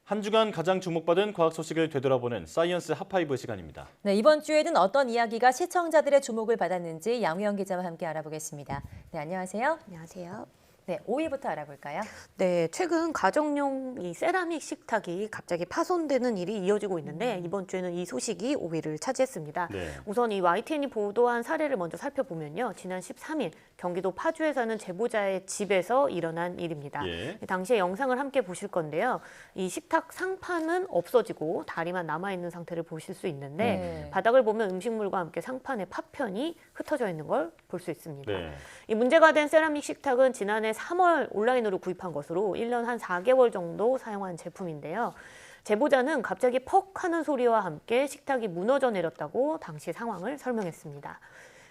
한 주간 가장 주목받은 과학 소식을 되돌아보는 사이언스 핫파이브 시간입니다. 네, 이번 주에는 어떤 이야기가 시청자들의 주목을 받았는지 양우영 기자와 함께 알아보겠습니다. 네, 안녕하세요. 안녕하세요. 네, 5위부터 알아볼까요? 네, 최근 가정용 이 세라믹 식탁이 갑자기 파손되는 일이 이어지고 있는데 이번 주에는 이 소식이 5위를 차지했습니다. 네. 우선 이 YTN이 보도한 사례를 먼저 살펴보면요. 지난 13일 경기도 파주에 사는 제보자의 집에서 일어난 일입니다. 예. 당시의 영상을 함께 보실 건데요. 이 식탁 상판은 없어지고 다리만 남아있는 상태를 보실 수 있는데 네. 바닥을 보면 음식물과 함께 상판의 파편이 흩어져 있는 걸 볼 수 있습니다. 네. 이 문제가 된 세라믹 식탁은 지난해 3월 온라인으로 구입한 것으로 1년 한 4개월 정도 사용한 제품인데요. 제보자는 갑자기 퍽 하는 소리와 함께 식탁이 무너져 내렸다고 당시 상황을 설명했습니다.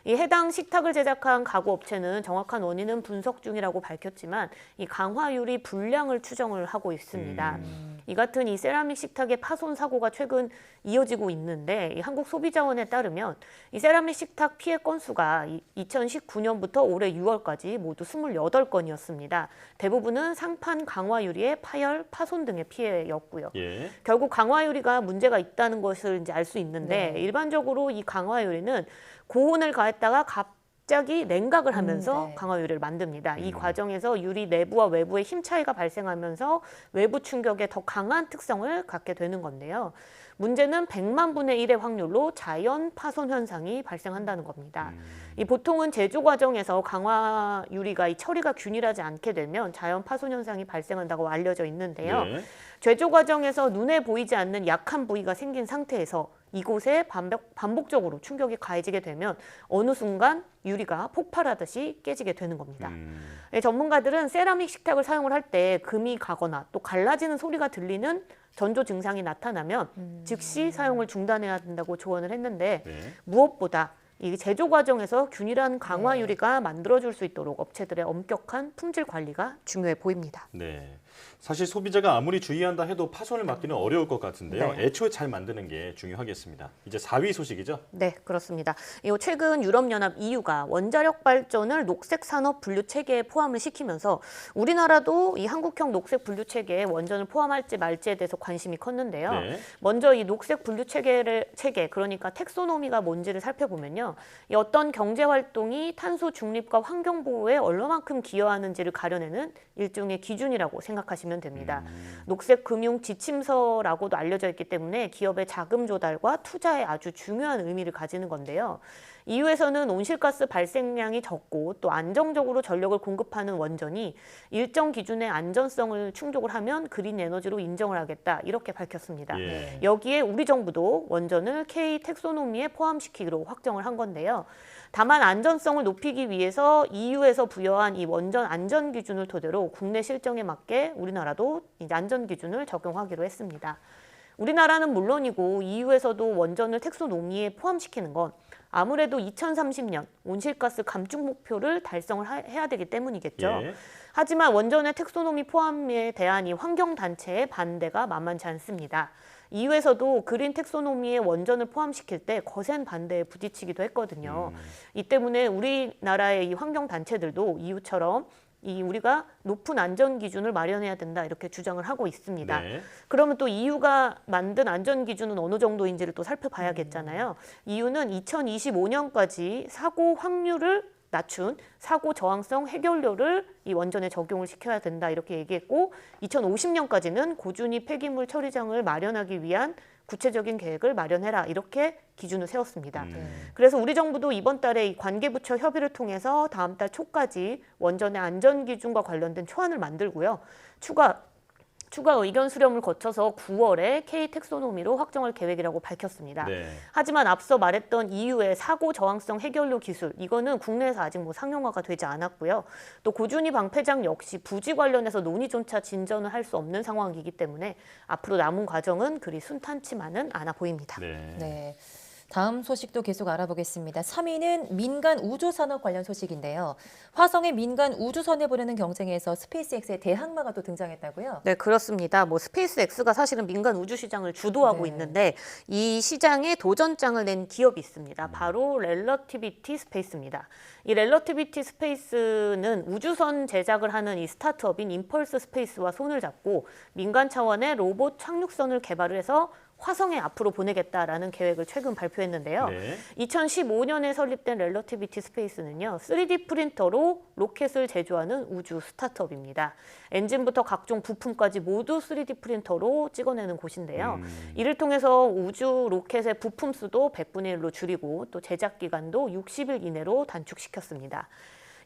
이 해당 식탁을 제작한 가구 업체는 정확한 원인은 분석 중이라고 밝혔지만 이 강화유리 불량을 추정을 하고 있습니다. 이 같은 이 세라믹 식탁의 파손 사고가 최근 이어지고 있는데 이 한국소비자원에 따르면 이 세라믹 식탁 피해 건수가 2019년부터 올해 6월까지 모두 28건이었습니다. 대부분은 상판 강화유리의 파열, 파손 등의 피해였고요. 예. 결국 강화유리가 문제가 있다는 것을 이제 알 수 있는데 네. 일반적으로 이 강화유리는 고온을 가했다가 갑자기 냉각을 하면서 네. 강화유리를 만듭니다. 이 과정에서 유리 내부와 외부의 힘 차이가 발생하면서 외부 충격에 더 강한 특성을 갖게 되는 건데요. 문제는 100만 분의 1의 확률로 자연 파손 현상이 발생한다는 겁니다. 이 보통은 제조 과정에서 강화 유리가 이 처리가 균일하지 않게 되면 자연 파손 현상이 발생한다고 알려져 있는데요. 네. 제조 과정에서 눈에 보이지 않는 약한 부위가 생긴 상태에서 이곳에 반복적으로 충격이 가해지게 되면 어느 순간 유리가 폭발하듯이 깨지게 되는 겁니다. 전문가들은 세라믹 식탁을 사용을 할 때 금이 가거나 또 갈라지는 소리가 들리는 전조 증상이 나타나면 즉시 사용을 중단해야 된다고 조언을 했는데 네. 무엇보다 이 제조 과정에서 균일한 강화 유리가 만들어줄 수 있도록 업체들의 엄격한 품질 관리가 중요해 보입니다. 네. 사실 소비자가 아무리 주의한다 해도 파손을 막기는 어려울 것 같은데요. 네. 애초에 잘 만드는 게 중요하겠습니다. 이제 4위 소식이죠? 네, 그렇습니다. 최근 유럽연합 EU가 원자력 발전을 녹색 산업 분류 체계에 포함을 시키면서 우리나라도 이 한국형 녹색 분류 체계에 원전을 포함할지 말지에 대해서 관심이 컸는데요. 네. 먼저 이 녹색 분류 체계 그러니까 텍소노미가 뭔지를 살펴보면요. 이 어떤 경제 활동이 탄소 중립과 환경 보호에 얼마만큼 기여하는지를 가려내는 일종의 기준이라고 생각하시면 됩니다. 녹색 금융 지침서라고도 알려져 있기 때문에 기업의 자금 조달과 투자에 아주 중요한 의미를 가지는 건데요. EU에서는 온실가스 발생량이 적고 또 안정적으로 전력을 공급하는 원전이 일정 기준의 안전성을 충족을 하면 그린 에너지로 인정을 하겠다 이렇게 밝혔습니다. 예. 여기에 우리 정부도 원전을 K 텍소노미에 포함시키기로 확정을 한 건데요. 다만 안전성을 높이기 위해서 EU에서 부여한 이 원전 안전 기준을 토대로 국내 실정에 맞게 우리나라도 이 안전 기준을 적용하기로 했습니다. 우리나라는 물론이고 EU에서도 원전을 텍소노미에 포함시키는 건 아무래도 2030년 온실가스 감축 목표를 달성을 해야 되기 때문이겠죠. 예. 하지만 원전의 텍소노미 포함에 대한 이 환경단체의 반대가 만만치 않습니다. EU에서도 그린 텍소노미에 원전을 포함시킬 때 거센 반대에 부딪히기도 했거든요. 이 때문에 우리나라의 이 환경단체들도 EU처럼 우리가 높은 안전 기준을 마련해야 된다 이렇게 주장을 하고 있습니다. 네. 그러면 또 EU가 만든 안전 기준은 어느 정도인지를 또 살펴봐야겠잖아요. EU는 2025년까지 사고 확률을 낮춘 사고 저항성 해결료를 이 원전에 적용을 시켜야 된다 이렇게 얘기했고 2050년까지는 고준위 폐기물 처리장을 마련하기 위한 구체적인 계획을 마련해라 이렇게 기준을 세웠습니다. 그래서 우리 정부도 이번 달에 이 관계부처 협의를 통해서 다음 달 초까지 원전의 안전 기준과 관련된 초안을 만들고요. 추가 의견 수렴을 거쳐서 9월에 K 텍소노미로 확정할 계획이라고 밝혔습니다. 네. 하지만 앞서 말했던 EU의 사고 저항성 해결료 기술 이거는 국내에서 아직 상용화가 되지 않았고요. 또 고준위 방패장 역시 부지 관련해서 논의조차 진전을 할 수 없는 상황이기 때문에 앞으로 남은 과정은 그리 순탄치만은 않아 보입니다. 네. 네. 다음 소식도 계속 알아보겠습니다. 3위는 민간 우주산업 관련 소식인데요. 화성의 민간 우주선을 보내는 경쟁에서 스페이스X의 대항마가 또 등장했다고요? 네, 그렇습니다. 뭐 스페이스X가 사실은 민간 우주 시장을 주도하고 네. 있는데 이 시장에 도전장을 낸 기업이 있습니다. 바로 렐러티비티 스페이스입니다. 이 렐러티비티 스페이스는 우주선 제작을 하는 이 스타트업인 임펄스 스페이스와 손을 잡고 민간 차원의 로봇 착륙선을 개발을 해서 화성에 앞으로 보내겠다라는 계획을 최근 발표했는데요. 네. 2015년에 설립된 렐러티비티 스페이스는요, 3D 프린터로 로켓을 제조하는 우주 스타트업입니다. 엔진부터 각종 부품까지 모두 3D 프린터로 찍어내는 곳인데요. 이를 통해서 우주 로켓의 부품 수도 100분의 1로 줄이고 또 제작 기간도 60일 이내로 단축시켰습니다.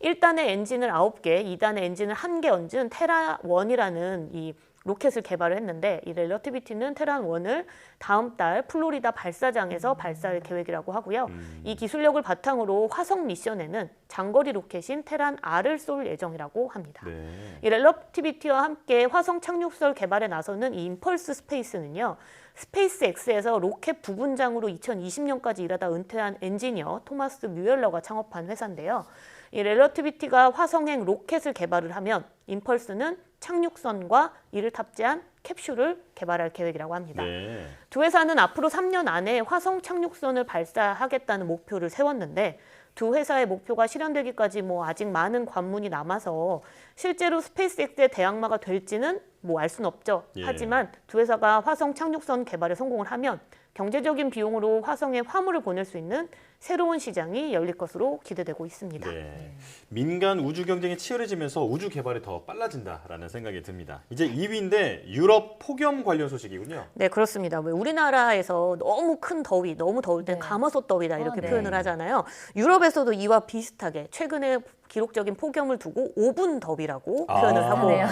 1단의 엔진을 9개, 2단의 엔진을 1개 얹은 테라1이라는 이 로켓을 개발을 했는데 이 렐러티비티는 테란1을 다음 달 플로리다 발사장에서 발사할 계획이라고 하고요. 이 기술력을 바탕으로 화성 미션에는 장거리 로켓인 테란-R을 쏠 예정이라고 합니다. 네. 이 렐러티비티와 함께 화성 착륙설 개발에 나서는 이 임펄스 스페이스는요. 스페이스X에서 로켓 부분장으로 2020년까지 일하다 은퇴한 엔지니어 토마스 뮤엘러가 창업한 회사인데요. 이 렐러티비티가 화성행 로켓을 개발을 하면 임펄스는 착륙선과 이를 탑재한 캡슐을 개발할 계획이라고 합니다. 네. 두 회사는 앞으로 3년 안에 화성 착륙선을 발사하겠다는 목표를 세웠는데 두 회사의 목표가 실현되기까지 아직 많은 관문이 남아서 실제로 스페이스X의 대항마가 될지는 알 수는 없죠. 예. 하지만 두 회사가 화성 착륙선 개발에 성공을 하면 경제적인 비용으로 화성에 화물을 보낼 수 있는 새로운 시장이 열릴 것으로 기대되고 있습니다. 네. 민간 우주 경쟁이 치열해지면서 우주 개발이 더 빨라진다라는 생각이 듭니다. 이제 2위인데 유럽 폭염 관련 소식이군요. 네, 그렇습니다. 우리나라에서 너무 큰 더위, 너무 더울 땐 네. 가마솥 더위다 이렇게 네. 표현을 하잖아요. 유럽에서도 이와 비슷하게 최근에 기록적인 폭염을 두고 오븐 더위라고 표현을 하고 네.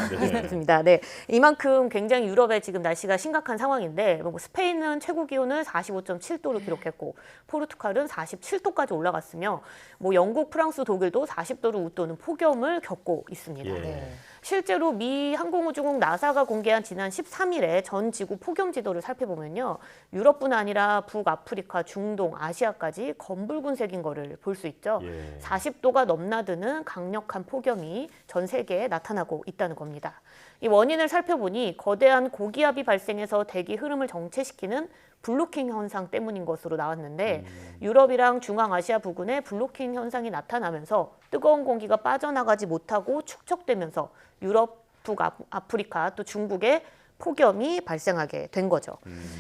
있습니다. 네, 이만큼 굉장히 유럽의 지금 날씨가 심각한 상황인데 스페인은 최고 기온을 45.7도를 기록했고 포르투갈은 47도까지 올라갔으며 영국, 프랑스, 독일도 40도를 웃도는 폭염을 겪고 있습니다. 예. 네. 실제로 미 항공우주국 나사가 공개한 지난 13일에 전 지구 폭염 지도를 살펴보면요. 유럽뿐 아니라 북아프리카, 중동, 아시아까지 검붉은색인 거를 볼 수 있죠. 예. 40도가 넘나드는 강력한 폭염이 전 세계에 나타나고 있다는 겁니다. 이 원인을 살펴보니 거대한 고기압이 발생해서 대기 흐름을 정체시키는 블로킹 현상 때문인 것으로 나왔는데 유럽이랑 중앙아시아 부근에 블로킹 현상이 나타나면서 뜨거운 공기가 빠져나가지 못하고 축적되면서 유럽, 북아프리카 또 중국에 폭염이 발생하게 된 거죠.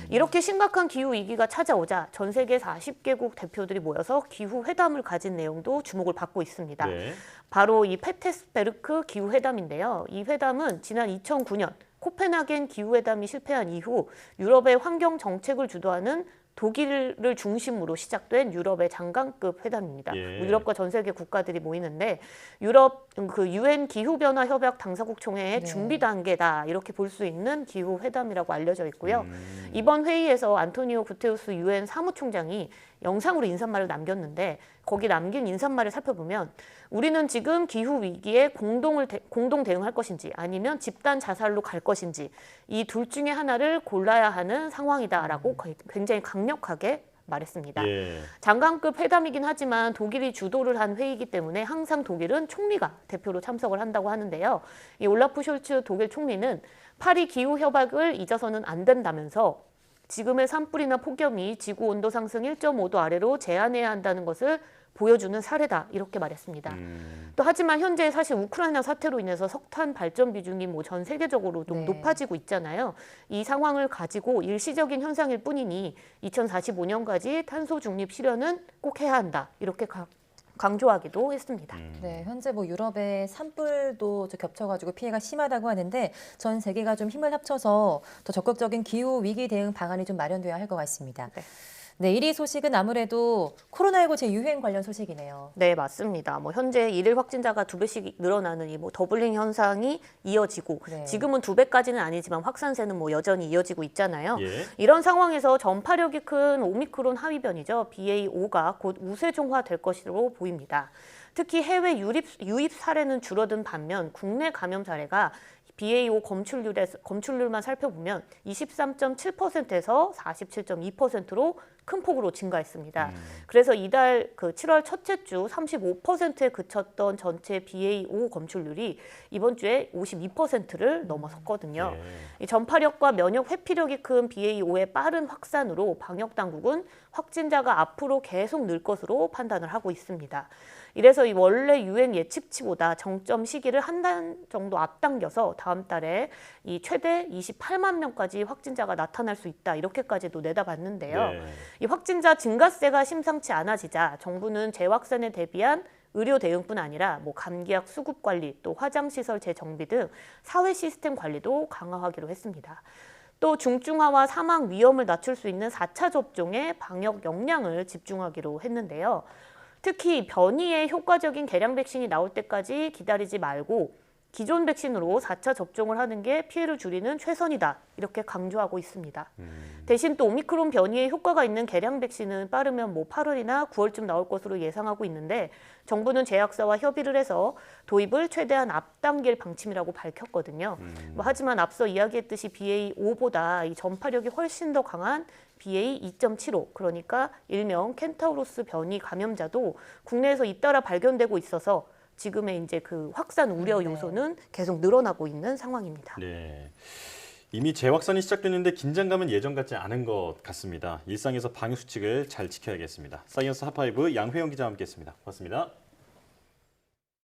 이렇게 심각한 기후 위기가 찾아오자 전 세계 40개국 대표들이 모여서 기후 회담을 가진 내용도 주목을 받고 있습니다. 네. 바로 이 페테스베르크 기후 회담인데요. 이 회담은 지난 2009년 코펜하겐 기후 회담이 실패한 이후 유럽의 환경 정책을 주도하는 독일을 중심으로 시작된 유럽의 장관급 회담입니다. 예. 유럽과 전 세계 국가들이 모이는데 유럽 UN 기후변화 협약 당사국 총회의 네. 준비 단계다 이렇게 볼 수 있는 기후 회담이라고 알려져 있고요. 이번 회의에서 안토니오 구테우스 UN 사무총장이 영상으로 인사말을 남겼는데 거기 남긴 인사말을 살펴보면 우리는 지금 기후 위기에 공동 대응할 것인지 아니면 집단 자살로 갈 것인지 이 둘 중에 하나를 골라야 하는 상황이다라고 굉장히 강력하게 말했습니다. 예. 장관급 회담이긴 하지만 독일이 주도를 한 회의이기 때문에 항상 독일은 총리가 대표로 참석을 한다고 하는데요. 이 올라프 숄츠 독일 총리는 파리 기후 협약을 잊어서는 안 된다면서 지금의 산불이나 폭염이 지구 온도 상승 1.5도 아래로 제한해야 한다는 것을 보여주는 사례다 이렇게 말했습니다. 또 하지만 현재 사실 우크라이나 사태로 인해서 석탄 발전 비중이 전 세계적으로 좀 네. 높아지고 있잖아요. 이 상황을 가지고 일시적인 현상일 뿐이니 2045년까지 탄소 중립 실현은 꼭 해야 한다 이렇게 강조하기도 했습니다. 네, 현재 유럽의 산불도 겹쳐가지고 피해가 심하다고 하는데 전 세계가 좀 힘을 합쳐서 더 적극적인 기후 위기 대응 방안이 좀 마련돼야 할 것 같습니다. 네. 네, 1위 소식은 아무래도 코로나19 재유행 관련 소식이네요. 네, 맞습니다. 현재 일일 확진자가 2배씩 늘어나는 이 더블링 현상이 이어지고 네. 지금은 2배까지는 아니지만 확산세는 여전히 이어지고 있잖아요. 예. 이런 상황에서 전파력이 큰 오미크론 하위변이죠. BA5가 곧 우세종화될 것으로 보입니다. 특히 해외 유입 사례는 줄어든 반면 국내 감염 사례가 BA5 검출률만 살펴보면 23.7%에서 47.2%로 큰 폭으로 증가했습니다. 그래서 이달 그 7월 첫째 주 35%에 그쳤던 전체 BA5 검출률이 이번 주에 52%를 넘어섰거든요. 네. 이 전파력과 면역 회피력이 큰 BA5의 빠른 확산으로 방역 당국은 확진자가 앞으로 계속 늘 것으로 판단을 하고 있습니다. 이래서 이 원래 유행 예측치보다 정점 시기를 한 달 정도 앞당겨서 다음 달에 이 최대 28만 명까지 확진자가 나타날 수 있다 이렇게까지도 내다봤는데요. 네. 이 확진자 증가세가 심상치 않아지자 정부는 재확산에 대비한 의료 대응뿐 아니라 뭐 감기약 수급 관리, 또 화장시설 재정비 등 사회 시스템 관리도 강화하기로 했습니다. 또 중증화와 사망 위험을 낮출 수 있는 4차 접종에 방역 역량을 집중하기로 했는데요. 특히 변이의 효과적인 개량 백신이 나올 때까지 기다리지 말고 기존 백신으로 4차 접종을 하는 게 피해를 줄이는 최선이다. 이렇게 강조하고 있습니다. 대신 또 오미크론 변이에 효과가 있는 개량 백신은 빠르면 뭐 8월이나 9월쯤 나올 것으로 예상하고 있는데 정부는 제약사와 협의를 해서 도입을 최대한 앞당길 방침이라고 밝혔거든요. 하지만 앞서 이야기했듯이 BA5보다 이 전파력이 훨씬 더 강한 BA2.75, 그러니까 일명 켄타우로스 변이 감염자도 국내에서 잇따라 발견되고 있어서 지금의 이제 그 확산 우려 요소는 계속 늘어나고 있는 상황입니다. 네. 이미 재확산이 시작됐는데 긴장감은 예전 같지 않은 것 같습니다. 일상에서 방역 수칙을 잘 지켜야겠습니다. 사이언스 핫파이브 양회영 기자와 함께했습니다. 고맙습니다.